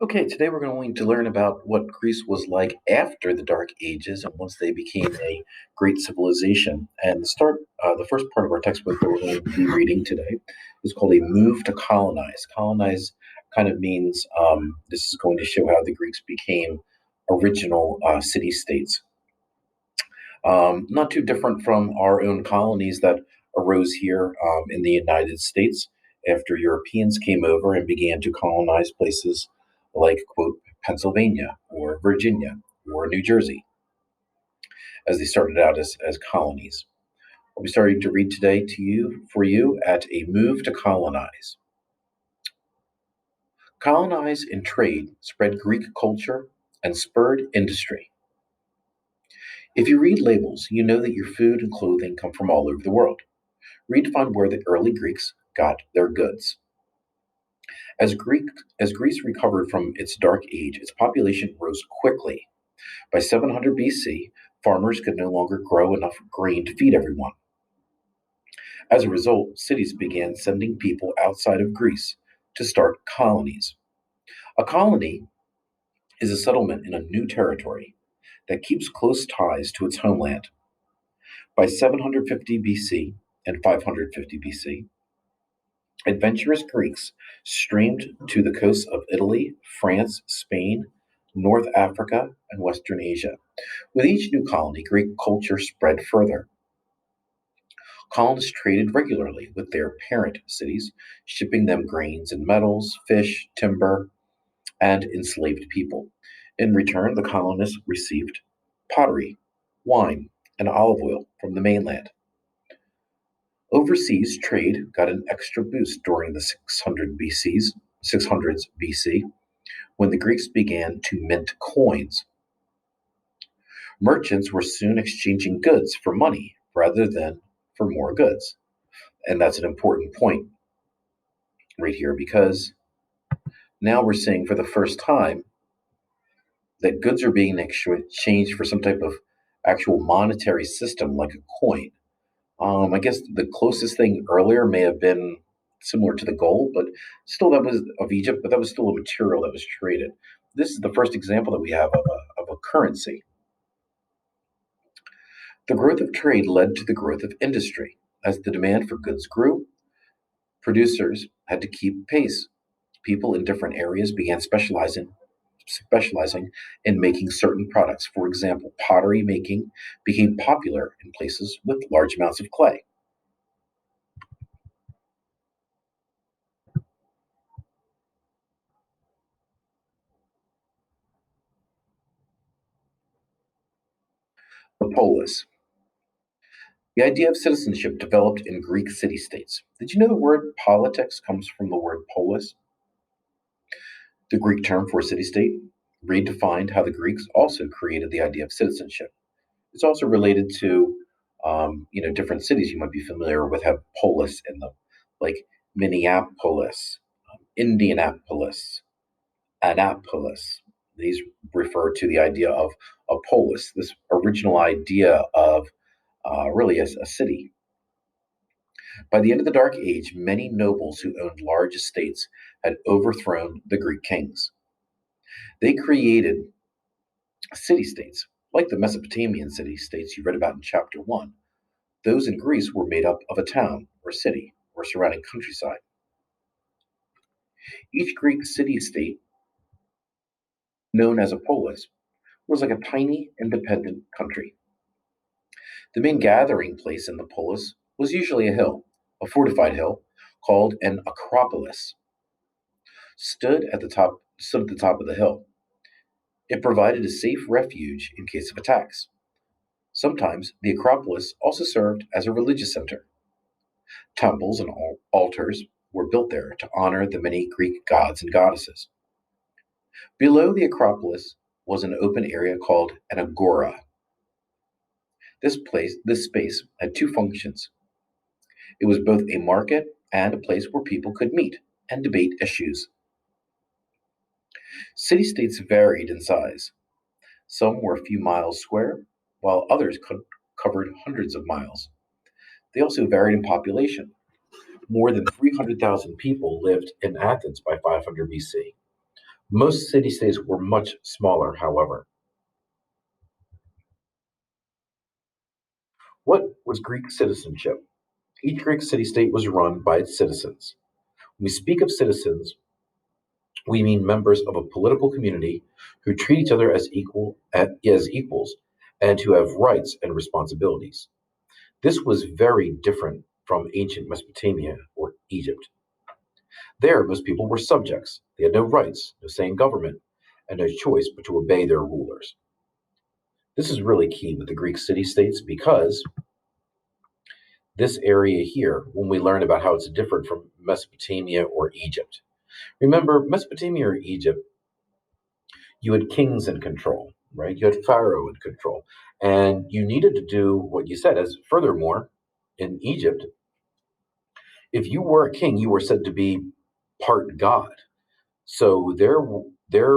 Okay, today we're going to learn about what Greece was like after the Dark Ages and once they became a great civilization. And the first part of our textbook that we're going to be reading today is called A Move to Colonize. Colonize kind of means this is going to show how the Greeks became original city states. Not too different from our own colonies that arose here in the United States after Europeans came over and began to colonize places like, quote, Pennsylvania or Virginia or New Jersey, as they started out as colonies. I'll be starting to read today for you at A Move to Colonize. Colonize and trade spread Greek culture and spurred industry. If you read labels, you know that your food and clothing come from all over the world. Read to find where the early Greeks got their goods. As, Greek, as Greece recovered from its dark age, its population rose quickly. By 700 BC, farmers could no longer grow enough grain to feed everyone. As a result, cities began sending people outside of Greece to start colonies. A colony is a settlement in a new territory that keeps close ties to its homeland. By 750 BC and 550 BC, adventurous Greeks streamed to the coasts of Italy, France, Spain, North Africa, and Western Asia. With each new colony, Greek culture spread further. Colonists traded regularly with their parent cities, shipping them grains and metals, fish, timber, and enslaved people. In return, the colonists received pottery, wine, and olive oil from the mainland. Overseas trade got an extra boost during the 600s BC when the Greeks began to mint coins. Merchants were soon exchanging goods for money rather than for more goods. And that's an important point right here because now we're seeing for the first time that goods are being exchanged for some type of actual monetary system like a coin. I guess the closest thing earlier may have been similar to the gold, but still that was of Egypt, but that was still a material that was traded. This is the first example that we have of a currency. The growth of trade led to the growth of industry. As the demand for goods grew, producers had to keep pace. People in different areas began specializing in making certain products. For example, pottery making became popular in places with large amounts of clay. The polis. The idea of citizenship developed in Greek city states. Did you know the word politics comes from the word polis, the Greek term for city state? Redefined how the Greeks also created the idea of citizenship. It's also related to, different cities you might be familiar with have polis in them, like Minneapolis, Indianapolis, Annapolis. These refer to the idea of a polis, this original idea of really a city. By the end of the Dark Age, many nobles who owned large estates had overthrown the Greek kings. They created city states, like the Mesopotamian city states you read about in chapter 1. Those in Greece were made up of a town or city or surrounding countryside. Each Greek city state, known as a polis, was like a tiny independent country. The main gathering place in the polis was usually a hill, a fortified hill called an acropolis, stood at the top of the hill. It provided a safe refuge in case of attacks. Sometimes the Acropolis also served as a religious center. Temples and altars were built there to honor the many Greek gods and goddesses. Below the Acropolis was an open area called an agora. This space had two functions. It was both a market and a place where people could meet and debate issues. City states varied in size. Some were a few miles square, while others covered hundreds of miles. They also varied in population. More than 300,000 people lived in Athens by 500 BC, Most city states were much smaller, however. What was Greek citizenship? Each Greek city state was run by its citizens. When we speak of citizens, we mean members of a political community who treat each other as equals and who have rights and responsibilities. This was very different from ancient Mesopotamia or Egypt. There, most people were subjects. They had no rights, no say in government, and no choice but to obey their rulers. This is really key with the Greek city states because this area here, when we learn about how it's different from Mesopotamia or Egypt. Remember, Mesopotamia or Egypt, you had kings in control, right? You had Pharaoh in control. And you needed to do what you said. As furthermore, in Egypt, if you were a king, you were said to be part God. So their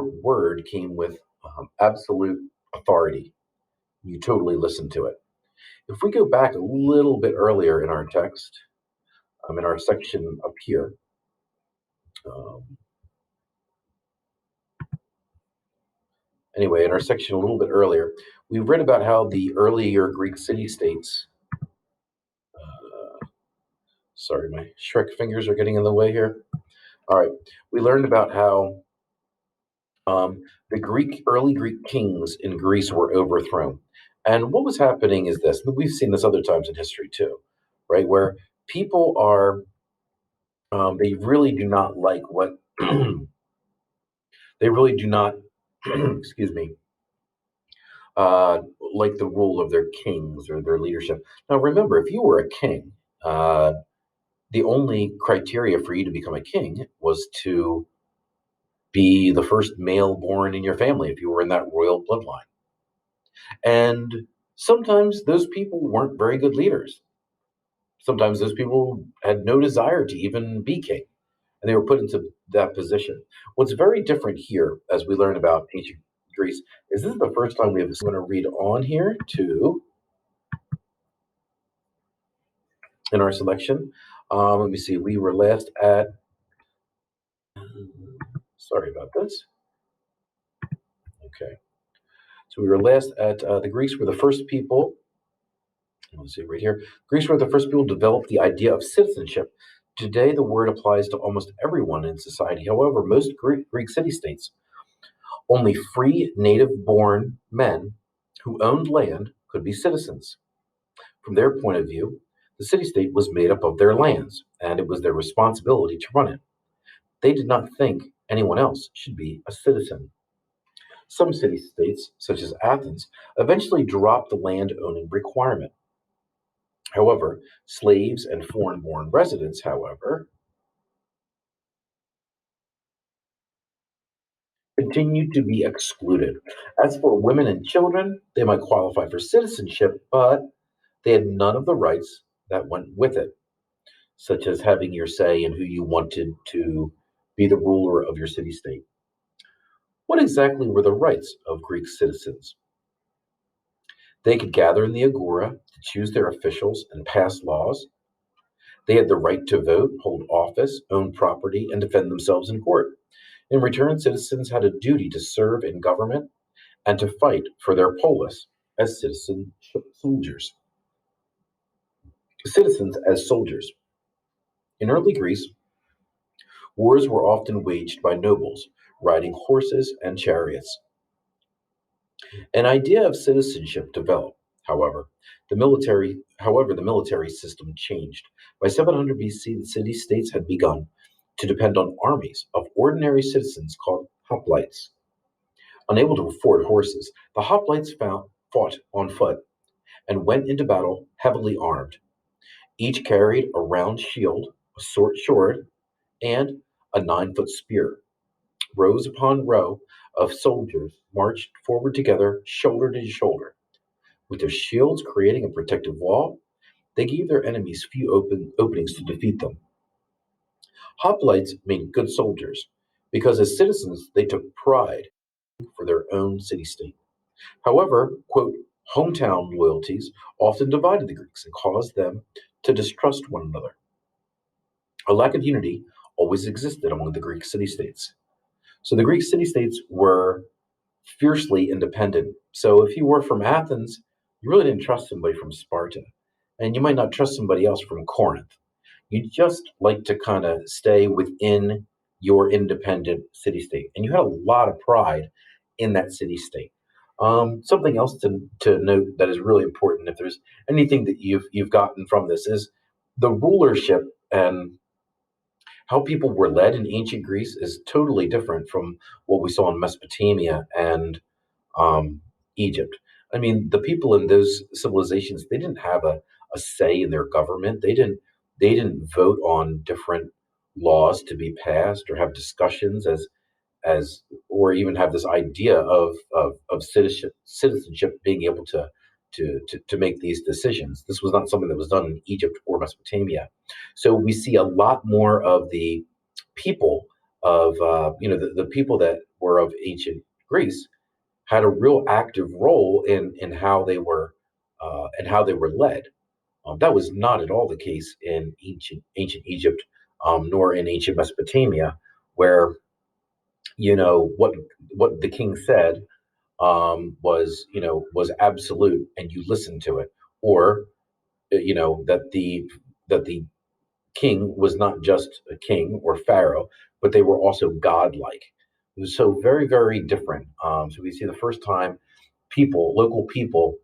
word came with absolute authority. You totally listened to it. If we go back a little bit earlier in our text, in our section up here, um, anyway, in our section a little bit earlier, we read about how the earlier Greek city states. Sorry, my Shrek fingers are getting in the way here. All right, we learned about how the early Greek kings in Greece were overthrown. And what was happening is this, we've seen this other times in history too, right? Where people are, they really do not like what, they really do not, excuse me, uh, like the rule of their kings or their leadership. Now, remember, if you were a king, uh, the only criteria for you to become a king was to be the first male born in your family if you were in that royal bloodline. And sometimes those people weren't very good leaders. Sometimes those people had no desire to even be king, and they were put into that position. What's very different here, as we learn about ancient Greece, is this is the first time we have. I'm going to read on here to in our selection. Let me see. We were last at. Sorry about this. Okay. So we were last at the Greeks were the first people. Let's see right here. Greeks were the first people to develop the idea of citizenship. Today, the word applies to almost everyone in society. However, most Greek city states, only free native born men who owned land could be citizens. From their point of view, the city state was made up of their lands, and it was their responsibility to run it. They did not think anyone else should be a citizen. Some city states, such as Athens, eventually dropped the land owning requirement. However, slaves and foreign born residents, however, continued to be excluded. As for women and children, they might qualify for citizenship, but they had none of the rights that went with it, such as having your say in who you wanted to be the ruler of your city state. What exactly were the rights of Greek citizens? They could gather in the agora to choose their officials and pass laws. They had the right to vote, hold office, own property, and defend themselves in court. In return, citizens had a duty to serve in government and to fight for their polis as citizen soldiers. Citizens as soldiers. In early Greece, wars were often waged by nobles, riding horses and chariots. An idea of citizenship developed, however. The military system changed. By 700 BC, the city states had begun to depend on armies of ordinary citizens called hoplites. Unable to afford horses, the hoplites fought on foot and went into battle heavily armed. Each carried a round shield, a short sword, and a 9-foot spear. Rows upon row of soldiers marched forward together, shoulder to shoulder. With their shields creating a protective wall, they gave their enemies few openings to defeat them. Hoplites made good soldiers because as citizens they took pride for their own city state. However, quote, hometown loyalties often divided the Greeks and caused them to distrust one another. A lack of unity always existed among the Greek city states. So the Greek city states were fiercely independent. So if you were from Athens, you really didn't trust somebody from Sparta. And you might not trust somebody else from Corinth. You just like to kind of stay within your independent city state. And you had a lot of pride in that city state. Something else to note that is really important, if there's anything that you've gotten from this, is the rulership and how people were led in ancient Greece is totally different from what we saw in Mesopotamia and um, Egypt. I mean, the people in those civilizations, they didn't have a say in their government. They didn't vote on different laws to be passed or have discussions as or even have this idea of citizenship being able to make these decisions. This was not something that was done in Egypt or Mesopotamia. So we see a lot more of the people of the people that were of ancient Greece had a real active role in how they were and how they were led. That was not at all the case in ancient Egypt, nor in ancient Mesopotamia, where what the king said was absolute, and you listened to it, or that the king was not just a king or pharaoh, but they were also godlike. It was so very, very different. So we see the first time local people,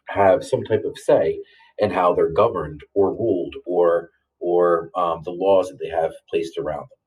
have some type of say in how they're governed or ruled or the laws that they have placed around them.